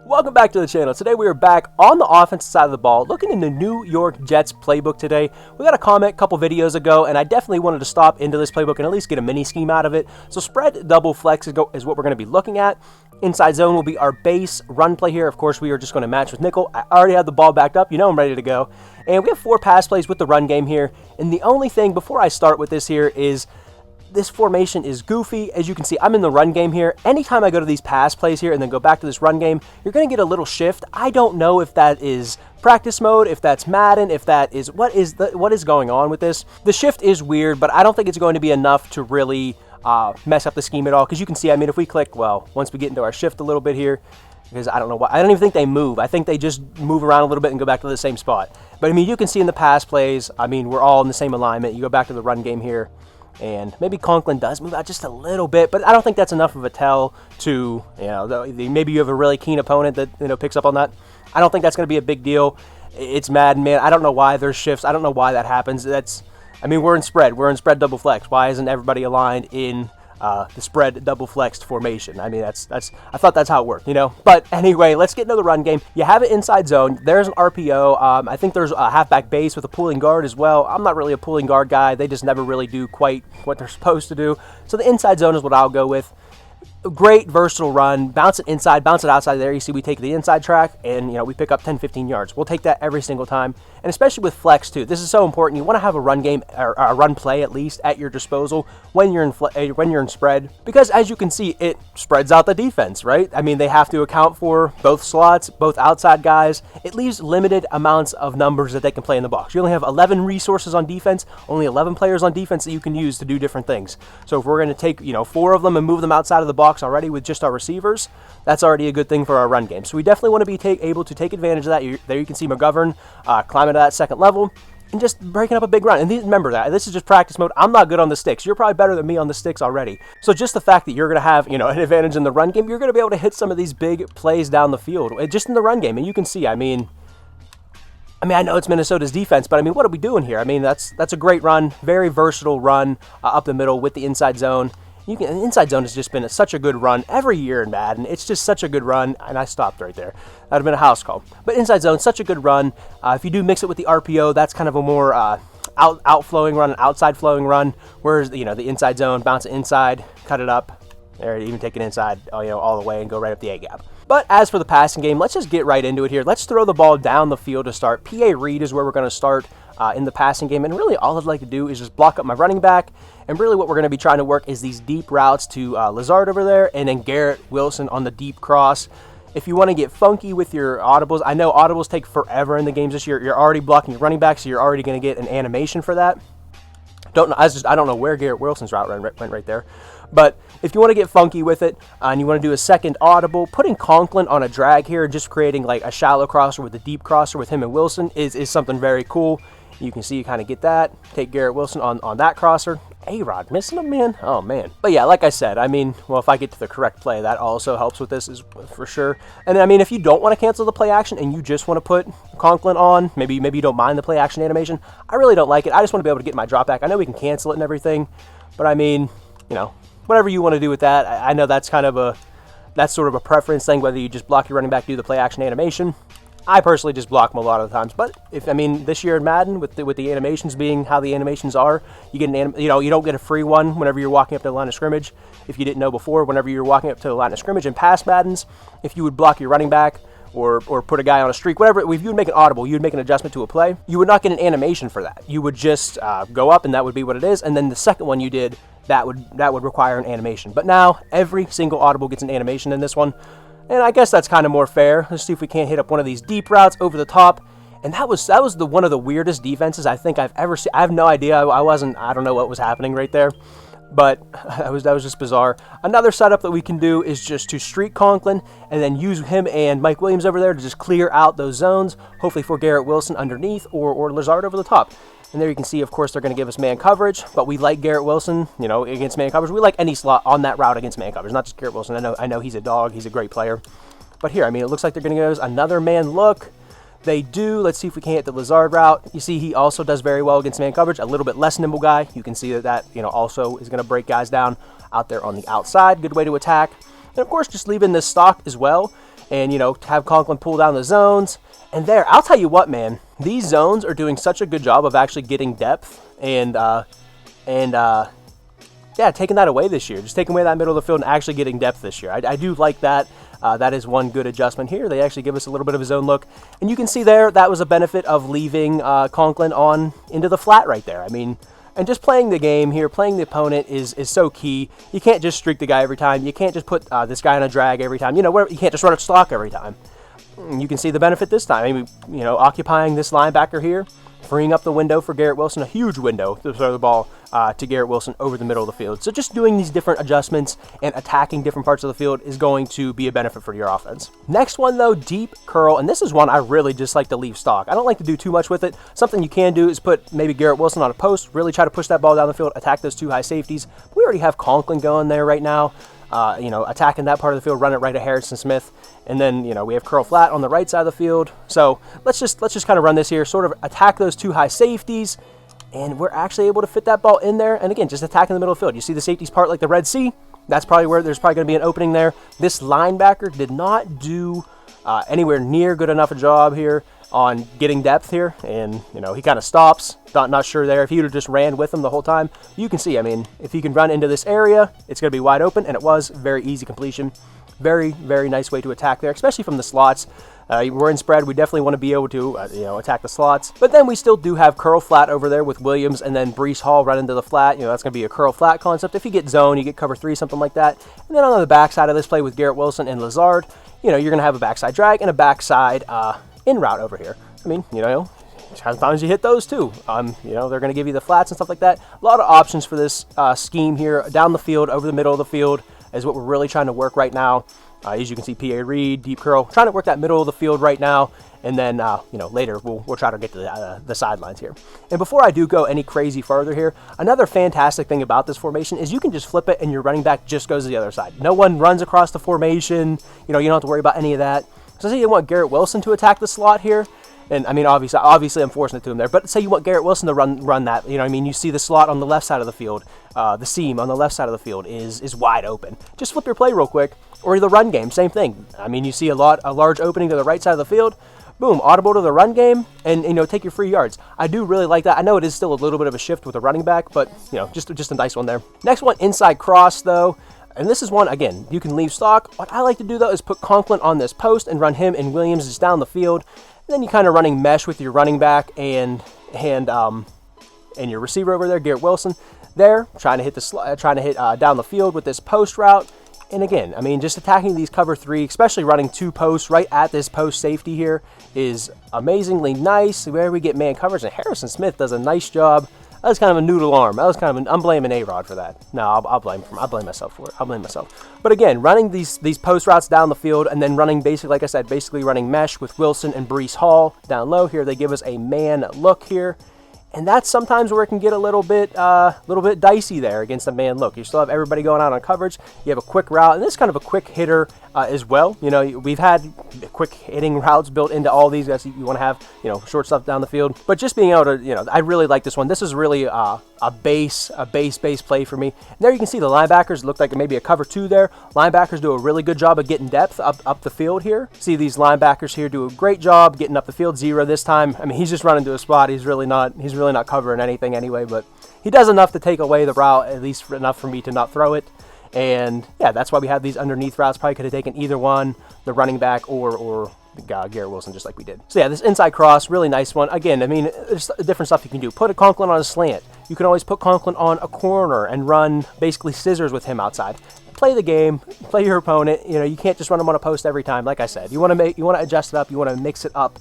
Welcome back to the channel. Today we are back on the offensive side of the ball, looking in the New York Jets playbook today. We got a comment a couple videos ago, and I definitely wanted to stop into this playbook and at least get a mini scheme out of it. So spread double flex is what we're going to be looking at. Inside zone will be our base run play here. Of course, we are just going to match with nickel. I already have the ball backed up. You know I'm ready to go. And we have 4 pass plays with the run game here. And the only thing before I start with this here is this formation is goofy. As you can see, I'm in the run game here. Anytime I go to these pass plays here and then go back to this run game, you're going to get a little shift. I don't know if that is practice mode, if that's Madden, if that is what is going on with this. The shift is weird, but I don't think it's going to be enough to really mess up the scheme at all. Because you can see, I mean, if we click, well, once we get into our shift a little bit here, because I don't know why, I don't even think they move. I think they just move around a little bit and go back to the same spot. But I mean, you can see in the pass plays, I mean, we're all in the same alignment. You go back to the run game here, and maybe Conklin does move out just a little bit, but I don't think that's enough of a tell to, you know, maybe you have a really keen opponent that, you know, picks up on that. I don't think that's going to be a big deal. It's Madden, man. I don't know why there's shifts. I don't know why that happens. I mean, we're in spread double flex. Why isn't everybody aligned in the spread double flexed formation? I mean, I thought that's how it worked, you know. But anyway, let's get into the run game. You have it inside zone. There's an RPO. I think there's a halfback base with a pulling guard as well. I'm not really a pulling guard guy. They just never really do quite what they're supposed to do. So the inside zone is what I'll go with. A great versatile run, bounce it inside, bounce it outside there. You see we take the inside track and, you know, we pick up 10-15 yards. We'll take that every single time, and especially with flex too. This is so important. You want to have a run game or a run play at least at your disposal when you're in spread, because as you can see, it spreads out the defense, right? I mean, they have to account for both slots, both outside guys. It leaves limited amounts of numbers that they can play in the box. You only have 11 resources on defense, only 11 players on defense that you can use to do different things. So if we're going to take, you know, 4 of them and move them outside of the box already with just our receivers, that's already a good thing for our run game. So we definitely want to be able to take advantage of that. There you can see McGovern climbing to that second level and just breaking up a big run. And remember that this is just practice mode. I'm not good on the sticks. You're probably better than me on the sticks already. So just the fact that you're going to have, you know, an advantage in the run game, you're going to be able to hit some of these big plays down the field just in the run game. And you can see, I mean, I know it's Minnesota's defense, but I mean, what are we doing here? I mean, that's a great run, very versatile run up the middle with the inside zone. Inside zone has just been such a good run every year in Madden. It's just such a good run, and I stopped right there. That would have been a house call. But inside zone, such a good run. If you do mix it with the RPO, that's kind of a more outflowing run, an outside flowing run. Whereas, you know, the inside zone, bounce it inside, cut it up, or even take it inside, you know, all the way and go right up the A gap. But as for the passing game, let's just get right into it here. Let's throw the ball down the field to start. PA read is where we're going to start in the passing game. And really all I'd like to do is just block up my running back. And really what we're going to be trying to work is these deep routes to Lazard over there and then Garrett Wilson on the deep cross. If you want to get funky with your audibles, I know audibles take forever in the games this year. You're already blocking your running back, so you're already going to get an animation for that. I don't know where Garrett Wilson's route went right there. But if you want to get funky with it and you want to do a second audible, putting Conklin on a drag here, just creating like a shallow crosser with a deep crosser with him and Wilson is something very cool. You can see you kind of get that. Take Garrett Wilson on that crosser. A-Rod missing him, man. Oh, man. But yeah, like I said, I mean, well, if I get to the correct play, that also helps with this is for sure. And I mean, if you don't want to cancel the play action and you just want to put Conklin on, maybe you don't mind the play action animation. I really don't like it. I just want to be able to get my drop back. I know we can cancel it and everything, but I mean, you know, whatever you want to do with that. I know that's kind of that's sort of a preference thing, whether you just block your running back, do the play action animation. I personally just block them a lot of the times, but this year in Madden with the animations being how the animations are, you get you don't get a free one whenever you're walking up to the line of scrimmage. If you didn't know before, whenever you're walking up to the line of scrimmage in past Maddens, if you would block your running back or put a guy on a streak, whatever, if you would make an audible, you would make an adjustment to a play, you would not get an animation for that. You would just go up and that would be what it is, and then the second one you did, that would require an animation. But now every single audible gets an animation in this one. And I guess that's kind of more fair. Let's see if we can't hit up one of these deep routes over the top. And that was one of the weirdest defenses I think I've ever seen. I have no idea. I don't know what was happening right there. But that was just bizarre. Another setup that we can do is just to streak Conklin and then use him and Mike Williams over there to just clear out those zones, hopefully for Garrett Wilson underneath or Lazard over the top. And there you can see, of course, they're going to give us man coverage, but we like Garrett Wilson, you know, against man coverage. We like any slot on that route against man coverage, not just Garrett Wilson. I know he's a dog. He's a great player. But here, I mean, it looks like they're going to give us another man look. They do. Let's see if we can hit the Lazard route. You see he also does very well against man coverage. A little bit less nimble guy. You can see that you know, also is going to break guys down out there on the outside. Good way to attack. And of course, just leaving this stock as well. and, you know, have Conklin pull down the zones. And there, I'll tell you what, man, these zones are doing such a good job of actually getting depth and yeah, taking that away this year. Just taking away that middle of the field and actually getting depth this year. I do like that. That is one good adjustment here. They actually give us a little bit of a zone look. And you can see there, that was a benefit of leaving Conklin on into the flat right there. I mean, and just playing the game here, playing the opponent is so key. You can't just streak the guy every time. You can't just put this guy on a drag every time. You know, you can't just run a stock every time. You can see the benefit this time. I mean, you know, occupying this linebacker here, freeing up the window for Garrett Wilson, a huge window to throw the ball to Garrett Wilson over the middle of the field. So just doing these different adjustments and attacking different parts of the field is going to be a benefit for your offense. Next one, though, deep curl. And this is one I really just like to leave stock. I don't like to do too much with it. Something you can do is put maybe Garrett Wilson on a post, really try to push that ball down the field, attack those two high safeties. We already have Conklin going there right now. You know, attacking that part of the field, run it right at Harrison Smith. And then, you know, we have curl flat on the right side of the field. So let's just kind of run this here, sort of attack those two high safeties. And we're actually able to fit that ball in there. And again, just attacking the middle of the field. You see the safeties part like the Red Sea? That's probably where there's probably going to be an opening there. This linebacker did not do anywhere near good enough a job here on getting depth here. And, you know, he kind of stops. Not sure there. If he would have just ran with him the whole time, you can see, I mean, if he can run into this area, it's going to be wide open. And it was very easy completion. Very, very nice way to attack there, especially from the slots. We're in spread. We definitely want to be able to, you know, attack the slots. But then we still do have curl flat over there with Williams and then Breece Hall run into the flat. You know, that's going to be a curl flat concept. If you get zone, you get cover 3, something like that. And then on the backside of this play with Garrett Wilson and Lazard, you know, you're going to have a backside drag and a backside in route over here. I mean, you know, sometimes you hit those too. You know, they're going to give you the flats and stuff like that. A lot of options for this scheme here. Down the field, over the middle of the field is what we're really trying to work right now. As you can see, PA Reed, deep curl, trying to work that middle of the field right now. And then, you know, later we'll try to get to the sidelines here. And before I do go any crazy further here, another fantastic thing about this formation is you can just flip it and your running back just goes to the other side. No one runs across the formation. You know, you don't have to worry about any of that. So say you want Garrett Wilson to attack the slot here. And I mean, obviously I'm forcing it to him there. But say you want Garrett Wilson to run that. You know what I mean? You see the slot on the left side of the field. The seam on the left side of the field is wide open. Just flip your play real quick. Or the run game, same thing. I mean, you see a large opening to the right side of the field. Boom, audible to the run game, and, you know, take your free yards. I do really like that. I know it is still a little bit of a shift with a running back, but, you know, just a nice one there. Next one, inside cross, though. And this is one, again, you can leave stock. What I like to do, though, is put Conklin on this post and run him and Williams just down the field. And then you kind of running mesh with your running back and your receiver over there, Garrett Wilson. There, trying to hit down the field with this post route. And again, I mean, just attacking these cover 3, especially running 2 posts right at this post safety here is amazingly nice. Where we get man coverage, and Harrison Smith does a nice job. That was kind of a noodle arm. That was kind of I'm blaming A-Rod for that. No, I'll blame myself for it. I'll blame myself. But again, running these post routes down the field and then running basically, like I said, basically running mesh with Wilson and Breece Hall down low here. They give us a man look here. And that's sometimes where it can get a little bit dicey there against a man look. You still have everybody going out on coverage. You have a quick route, and this is kind of a quick hitter as well. You know, we've had quick hitting routes built into all these guys. You want to have, you know, short stuff down the field. But just being able to, you know, I really like this one. This is really a base play for me. And there you can see the linebackers look like maybe a cover 2 there. Linebackers do a really good job of getting depth up the field here. See these linebackers here do a great job getting up the field. Zero this time. I mean, he's just running to a spot. He's really not covering anything anyway, but he does enough to take away the route, at least enough for me to not throw it. And yeah, that's why we have these underneath routes. Probably could have taken either one, the running back or Garrett Wilson, just like we did. So yeah, this inside cross, really nice one. Again, I mean, there's different stuff you can do. Put a Conklin on a slant. You can always put Conklin on a corner and run basically scissors with him outside. Play the game, play your opponent. You know, you can't just run him on a post every time. Like I said, you want to adjust it up. You want to mix it up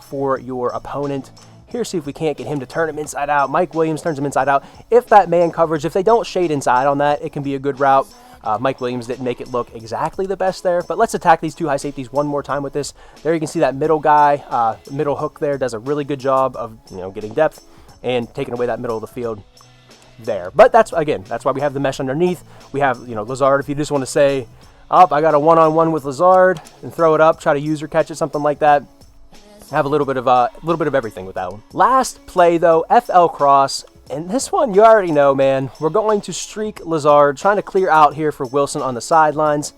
for your opponent. Here, see if we can't get him to turn him inside out. Mike Williams turns him inside out. If that man coverage, if they don't shade inside on that, it can be a good route. Mike Williams didn't make it look exactly the best there, but let's attack these 2 high safeties one more time with this. There you can see that middle guy, middle hook there, does a really good job of, you know, getting depth and taking away that middle of the field there. But that's why we have the mesh underneath. We have, you know, Lazard, if you just want to say, I got a one-on-one with Lazard and throw it up, try to use or catch it, something like that. Have a little bit of everything with that one. Last play though, FL cross, and this one you already know, man. We're going to streak Lazard, trying to clear out here for Wilson on the sidelines.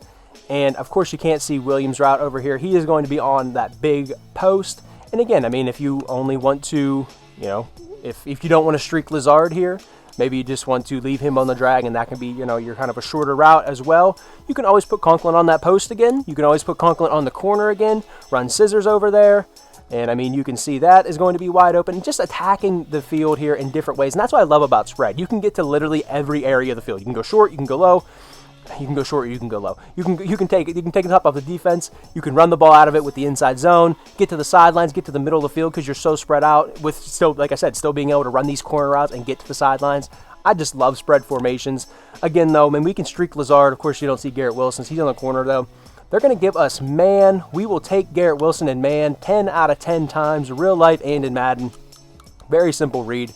And of course, you can't see Williams' route over here. He is going to be on that big post. And again, I mean, if you only want to, you know, if you don't want to streak Lazard here, maybe you just want to leave him on the drag, and that can be, you know, your kind of a shorter route as well. You can always put Conklin on that post again. You can always put Conklin on the corner again, run scissors over there. And I mean, you can see that is going to be wide open, just attacking the field here in different ways. And that's what I love about spread. You can get to literally every area of the field. You can go short, you can go low. You can go short, or you can go low. You can take the top off the defense. You can run the ball out of it with the inside zone. Get to the sidelines. Get to the middle of the field because you're so spread out. With still, like I said, still being able to run these corner routes and get to the sidelines. I just love spread formations. Again, though, I mean, we can streak Lazard. Of course, you don't see Garrett Wilson. He's on the corner though. They're going to give us man. We will take Garrett Wilson in man 10 out of 10 times, real life and in Madden. Very simple read.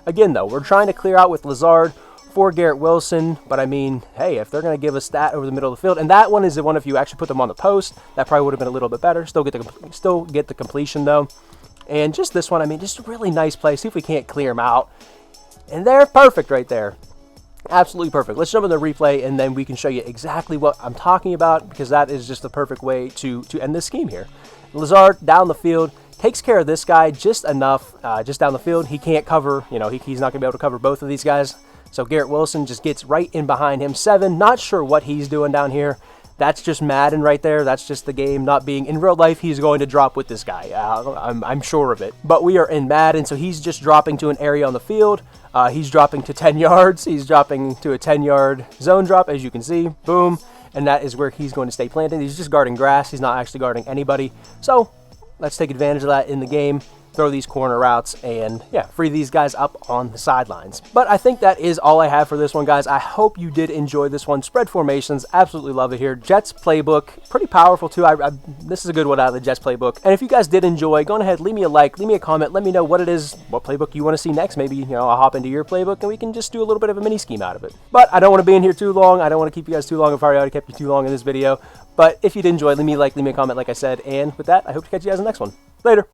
Again, though, we're trying to clear out with Lazard for Garrett Wilson, but I mean, hey, if they're going to give us that over the middle of the field, and that one is the one if you actually put them on the post, that probably would have been a little bit better. Still get the completion though. And just this one, I mean, just a really nice play. See if we can't clear him out. And they're perfect right there. Absolutely perfect. Let's jump in the replay, and then we can show you exactly what I'm talking about, because that is just the perfect way to end this scheme here. Lazard down the field, takes care of this guy just enough, just down the field. He can't cover, you know, he's not going to be able to cover both of these guys. So Garrett Wilson just gets right in behind him. 7, not sure what he's doing down here. That's just Madden right there. That's just the game not being... In real life, he's going to drop with this guy. I'm sure of it. But we are in Madden, so he's just dropping to an area on the field. He's dropping to 10 yards. He's dropping to a 10-yard zone drop, as you can see. Boom. And that is where he's going to stay planted. He's just guarding grass. He's not actually guarding anybody. So let's take advantage of that in the game. Throw these corner routes and, yeah, free these guys up on the sidelines. But I think that is all I have for this one, guys. I hope you did enjoy this one. Spread formations, absolutely love it here. Jets playbook, pretty powerful too. This is a good one out of the Jets playbook. And if you guys did enjoy, go ahead, leave me a like, leave me a comment, let me know what it is, what playbook you want to see next. Maybe, you know, I'll hop into your playbook and we can just do a little bit of a mini scheme out of it. But I don't want to be in here too long. I don't want to keep you guys too long. I've already kept you too long in this video. But if you did enjoy, leave me a like, leave me a comment, like I said. And with that, I hope to catch you guys in the next one. Later.